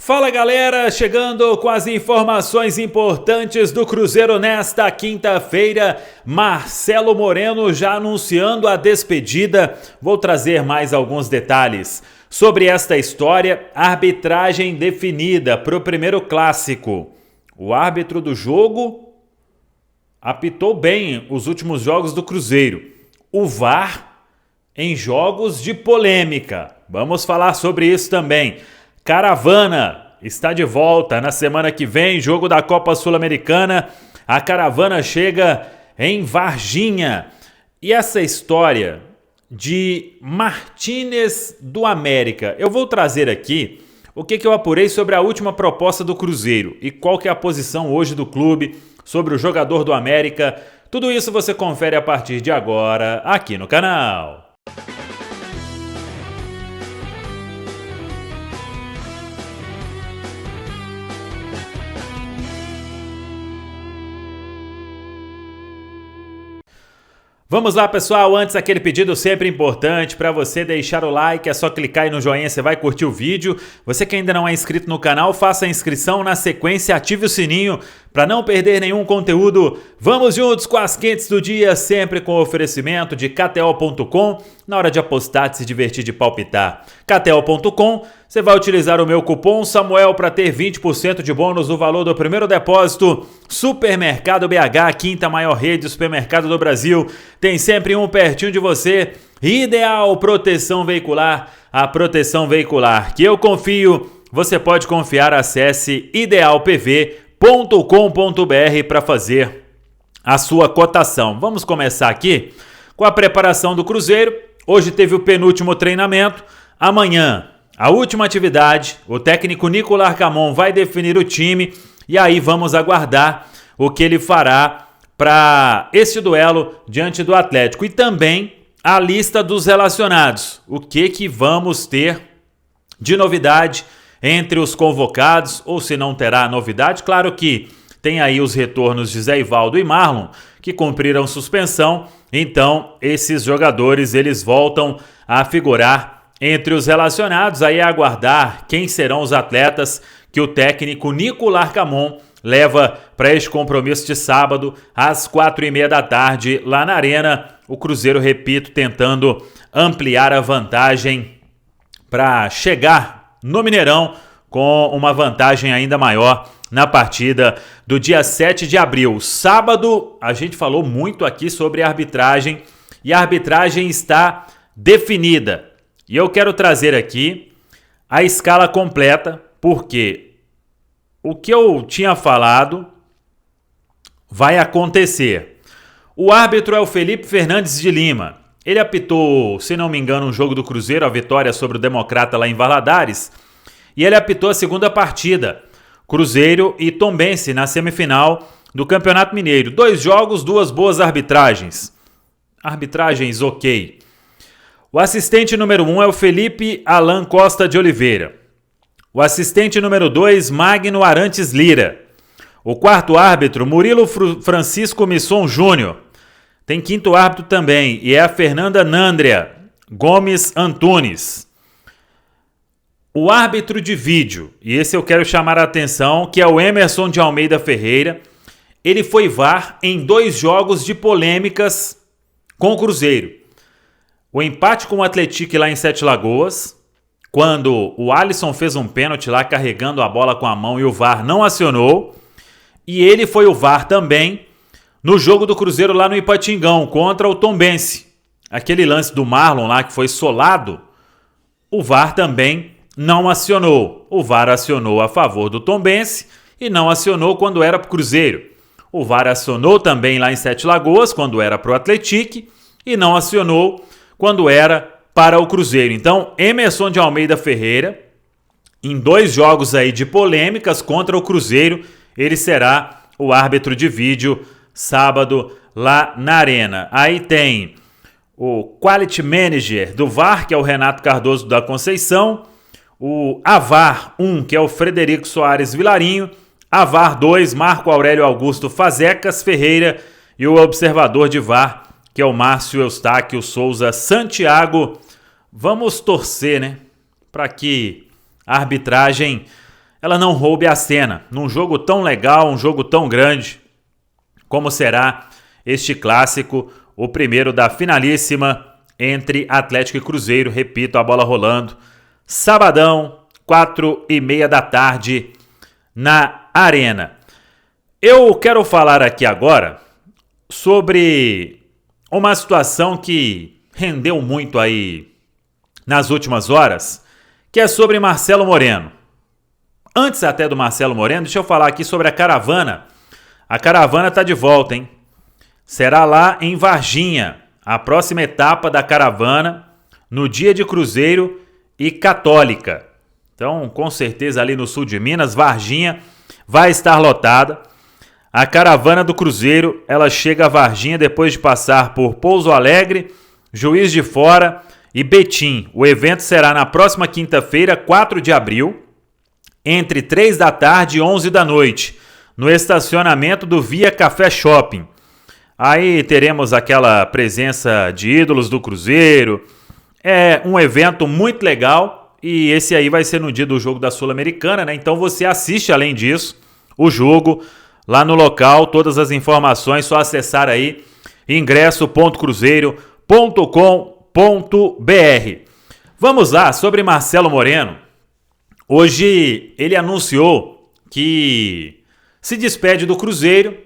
Fala galera, chegando com as informações importantes do Cruzeiro nesta quinta-feira. Marcelo Moreno já anunciando a despedida. Vou trazer mais alguns detalhes sobre esta história. Arbitragem definida para o primeiro clássico. O árbitro do jogo apitou bem os últimos jogos do Cruzeiro. O VAR em jogos de polêmica. Vamos falar sobre isso também. Caravana está de volta na semana que vem, jogo da Copa Sul-Americana. A Caravana chega em Varginha. E essa história de Martínez do América, eu vou trazer aqui o que eu apurei sobre a última proposta do Cruzeiro e qual que é a posição hoje do clube sobre o jogador do América. Tudo isso você confere a partir de agora aqui no canal. Vamos lá, pessoal, antes aquele pedido sempre importante para você deixar o like, é só clicar aí no joinha, você vai curtir o vídeo. Você que ainda não é inscrito no canal, faça a inscrição, na sequência ative o sininho para não perder nenhum conteúdo. Vamos juntos com as quentes do dia, sempre com oferecimento de KTO.com, na hora de apostar, de se divertir, de palpitar. KTO.com, você vai utilizar o meu cupom Samuel para ter 20% de bônus no valor do primeiro depósito. Supermercado BH, quinta maior rede de supermercado do Brasil, tem sempre um pertinho de você. Ideal Proteção Veicular, a proteção veicular que eu confio, você pode confiar. Acesse idealpv.com.br para fazer a sua cotação. Vamos começar aqui com a preparação do Cruzeiro. Hoje teve o penúltimo treinamento. Amanhã, a última atividade. O técnico Nicolas Arcamon vai definir o time e aí vamos aguardar o que ele fará para esse duelo diante do Atlético. E também a lista dos relacionados. O que vamos ter de novidade entre os convocados, ou se não terá novidade. Claro que tem aí os retornos de Zé Ivaldo e Marlon, que cumpriram suspensão. Então, esses jogadores, eles voltam a figurar entre os relacionados. Aí é aguardar quem serão os atletas que o técnico Nicolas Arcamon leva para este compromisso de sábado, às 4h30 da tarde, lá na Arena. O Cruzeiro, repito, tentando ampliar a vantagem para chegar no Mineirão com uma vantagem ainda maior na partida do dia 7 de abril. Sábado, a gente falou muito aqui sobre arbitragem e a arbitragem está definida. E eu quero trazer aqui a escala completa, porque o que eu tinha falado vai acontecer. O árbitro é o Felipe Fernandes de Lima. Ele apitou, se não me engano, um jogo do Cruzeiro, a vitória sobre o Democrata lá em Valadares, e ele apitou a segunda partida, Cruzeiro e Tombense, na semifinal do Campeonato Mineiro. 2 jogos, 2 boas arbitragens. Arbitragens ok. O assistente número 1 é o Felipe Alan Costa de Oliveira. O assistente número 2, Magno Arantes Lira. O quarto árbitro, Murilo Francisco Misson Júnior. Tem quinto árbitro também, e é a Fernanda Nandria Gomes Antunes. O árbitro de vídeo, e esse eu quero chamar a atenção, que é o Emerson de Almeida Ferreira. Ele foi VAR em 2 jogos de polêmicas com o Cruzeiro. O empate com o Atlético lá em Sete Lagoas, quando o Alisson fez um pênalti lá carregando a bola com a mão e o VAR não acionou. E ele foi o VAR também no jogo do Cruzeiro lá no Ipatingão, contra o Tombense. Aquele lance do Marlon lá que foi solado, o VAR também não acionou. O VAR acionou a favor do Tombense e não acionou quando era para o Cruzeiro. O VAR acionou também lá em Sete Lagoas, quando era para o Atlético, e não acionou quando era para o Cruzeiro. Então, Emerson de Almeida Ferreira, em 2 jogos aí de polêmicas contra o Cruzeiro, ele será o árbitro de vídeo sábado lá na Arena. Aí tem o Quality Manager do VAR, que é o Renato Cardoso da Conceição, o AVAR 1, que é o Frederico Soares Vilarinho, AVAR 2, Marco Aurélio Augusto Fazecas Ferreira, e o observador de VAR, que é o Márcio Eustáquio Souza Santiago. Vamos torcer, né, para que a arbitragem ela não roube a cena num jogo tão legal, um jogo tão grande como será este clássico, o primeiro da finalíssima entre Atlético e Cruzeiro. Repito, a bola rolando, sabadão, 4h30 da tarde, na Arena. Eu quero falar aqui agora sobre uma situação que rendeu muito aí nas últimas horas, que é sobre Marcelo Moreno. Antes até do Marcelo Moreno, deixa eu falar aqui sobre a caravana. A caravana está de volta, hein? Será lá em Varginha, a próxima etapa da caravana, no dia de Cruzeiro e Católica. Então, com certeza ali no sul de Minas, Varginha vai estar lotada. A caravana do Cruzeiro, ela chega a Varginha depois de passar por Pouso Alegre, Juiz de Fora e Betim. O evento será na próxima quinta-feira, 4 de abril, entre 3 da tarde e 11 da noite, no estacionamento do Via Café Shopping. Aí teremos aquela presença de ídolos do Cruzeiro. É um evento muito legal e esse aí vai ser no dia do jogo da Sul-Americana, né? Então você assiste, além disso, o jogo lá no local. Todas as informações, só acessar aí ingresso.cruzeiro.com.br. Vamos lá, sobre Marcelo Moreno. Hoje ele anunciou que se despede do Cruzeiro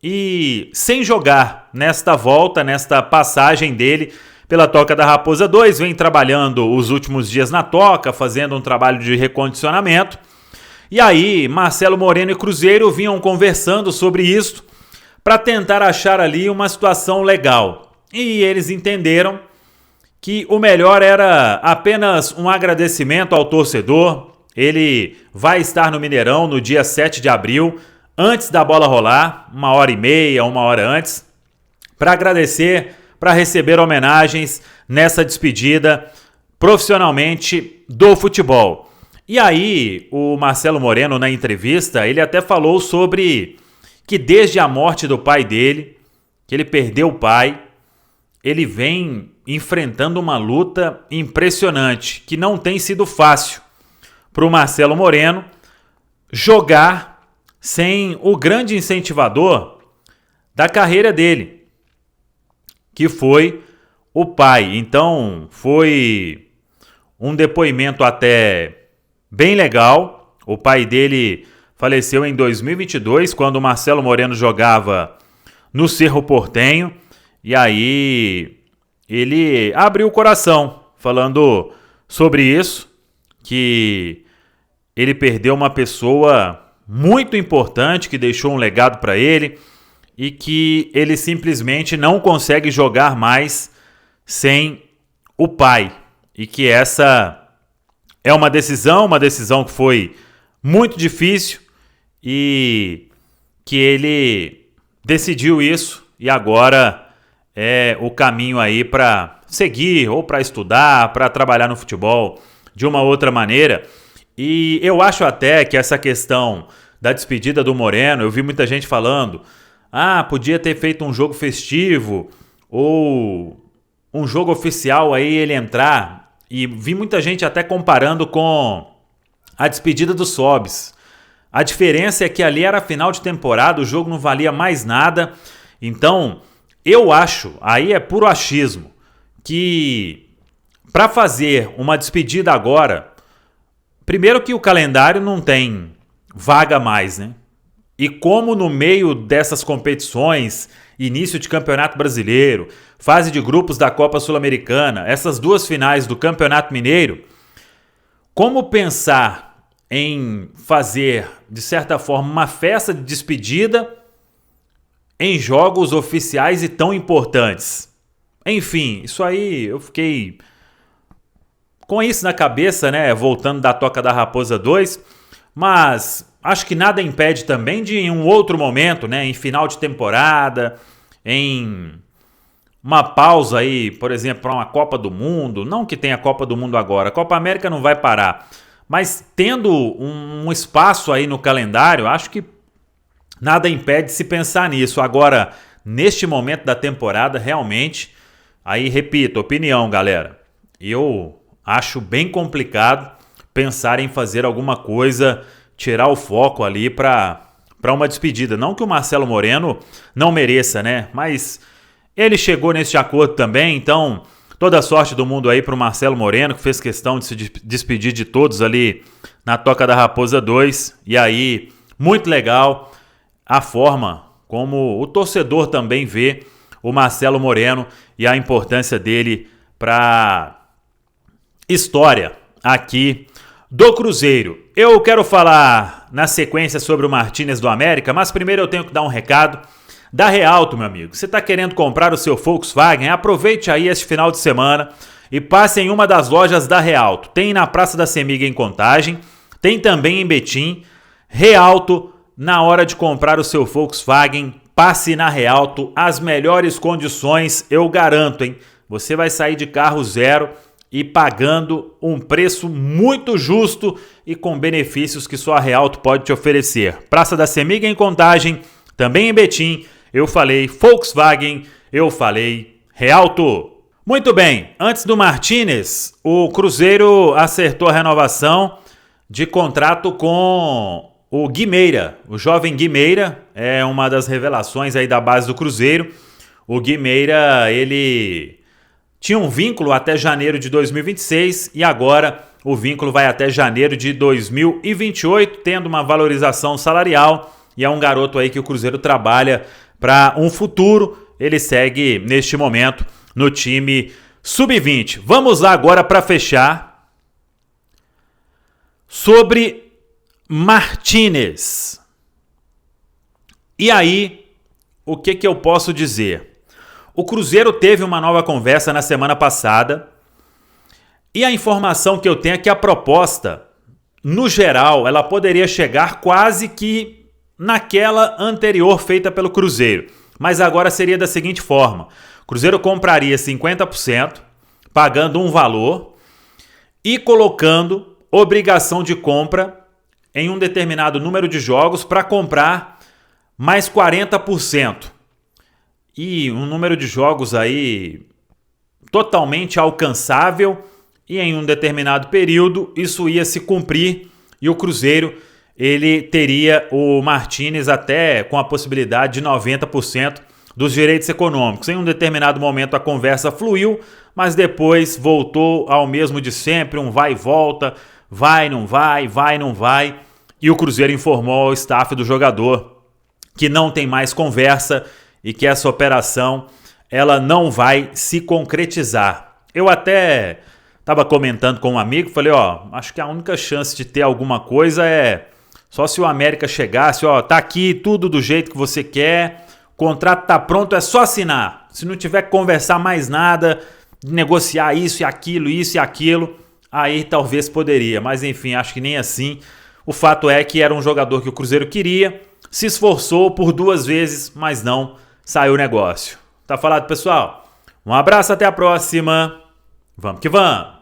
e sem jogar nesta volta, nesta passagem dele pela Toca da Raposa 2, vem trabalhando os últimos dias na Toca, fazendo um trabalho de recondicionamento. E aí, Marcelo Moreno e Cruzeiro vinham conversando sobre isso para tentar achar ali uma situação legal. E eles entenderam que o melhor era apenas um agradecimento ao torcedor. Ele vai estar no Mineirão no dia 7 de abril, antes da bola rolar, 1h30, 1 hora antes, para agradecer, para receber homenagens nessa despedida profissionalmente do futebol. E aí, o Marcelo Moreno, na entrevista, ele até falou sobre que desde a morte do pai dele, que ele perdeu o pai, ele vem enfrentando uma luta impressionante, que não tem sido fácil para o Marcelo Moreno jogar sem o grande incentivador da carreira dele, que foi o pai. Então, foi um depoimento até bem legal. O pai dele faleceu em 2022, quando o Marcelo Moreno jogava no Cerro Porteño. E aí ele abriu o coração falando sobre isso, que ele perdeu uma pessoa muito importante, que deixou um legado para ele e que ele simplesmente não consegue jogar mais sem o pai. E que essa é uma decisão que foi muito difícil e que ele decidiu isso e agora é o caminho aí para seguir ou para estudar, para trabalhar no futebol de uma outra maneira. E eu acho até que essa questão da despedida do Moreno, eu vi muita gente falando, podia ter feito um jogo festivo ou um jogo oficial aí ele entrar. E vi muita gente até comparando com a despedida do Sobis. A diferença é que ali era final de temporada, o jogo não valia mais nada. Então, eu acho, aí é puro achismo, que para fazer uma despedida agora, primeiro que o calendário não tem vaga mais, né? E como no meio dessas competições, início de Campeonato Brasileiro, fase de grupos da Copa Sul-Americana, essas duas finais do Campeonato Mineiro, como pensar em fazer, de certa forma, uma festa de despedida em jogos oficiais e tão importantes? Enfim, isso aí eu fiquei com isso na cabeça, né? Voltando da Toca da Raposa 2, mas acho que nada impede também de em um outro momento, né? Em final de temporada, em uma pausa aí, por exemplo, para uma Copa do Mundo, não que tenha Copa do Mundo agora, a Copa América não vai parar, mas tendo um espaço aí no calendário, acho que nada impede de se pensar nisso. Agora, neste momento da temporada, realmente, aí repito, opinião, galera, eu acho bem complicado pensar em fazer alguma coisa tirar o foco ali para uma despedida. Não que o Marcelo Moreno não mereça, né? Mas ele chegou nesse acordo também, então toda a sorte do mundo aí para o Marcelo Moreno, que fez questão de se despedir de todos ali na Toca da Raposa 2. E aí, muito legal a forma como o torcedor também vê o Marcelo Moreno e a importância dele para história aqui do Cruzeiro. Eu quero falar na sequência sobre o Martínez do América, mas primeiro eu tenho que dar um recado da Realto, meu amigo. Você está querendo comprar o seu Volkswagen? Aproveite aí esse final de semana e passe em uma das lojas da Realto. Tem na Praça da Semiga em Contagem, tem também em Betim. Realto, na hora de comprar o seu Volkswagen, passe na Realto, as melhores condições, eu garanto, hein? Você vai sair de carro zero e pagando um preço muito justo e com benefícios que só a Realto pode te oferecer. Praça da Semiga em Contagem, também em Betim. Eu falei Volkswagen, eu falei Realto. Muito bem, antes do Martínez, o Cruzeiro acertou a renovação de contrato com o Guimeira. O jovem Guimeira é uma das revelações aí da base do Cruzeiro. O Guimeira, ele tinha um vínculo até janeiro de 2026 e agora o vínculo vai até janeiro de 2028, tendo uma valorização salarial, e é um garoto aí que o Cruzeiro trabalha para um futuro. Ele segue neste momento no time sub-20. Vamos lá agora para fechar sobre Martínez. E aí, o que eu posso dizer? O Cruzeiro teve uma nova conversa na semana passada e a informação que eu tenho é que a proposta, no geral, ela poderia chegar quase que naquela anterior feita pelo Cruzeiro. Mas agora seria da seguinte forma: o Cruzeiro compraria 50%, pagando um valor e colocando obrigação de compra em um determinado número de jogos para comprar mais 40%. E um número de jogos aí totalmente alcançável, e em um determinado período isso ia se cumprir e o Cruzeiro ele teria o Martínez até com a possibilidade de 90% dos direitos econômicos. Em um determinado momento a conversa fluiu, mas depois voltou ao mesmo de sempre, um vai e volta, vai, não vai, e o Cruzeiro informou ao staff do jogador que não tem mais conversa e que essa operação ela não vai se concretizar. Eu até estava comentando com um amigo, falei, acho que a única chance de ter alguma coisa é só se o América chegasse, tá aqui tudo do jeito que você quer, o contrato tá pronto, é só assinar. Se não tiver que conversar mais nada, negociar isso e aquilo, aí talvez poderia. Mas enfim, acho que nem assim. O fato é que era um jogador que o Cruzeiro queria, se esforçou por 2 vezes, mas não saiu o negócio. Tá falado, pessoal? Um abraço, até a próxima. Vamos que vamos!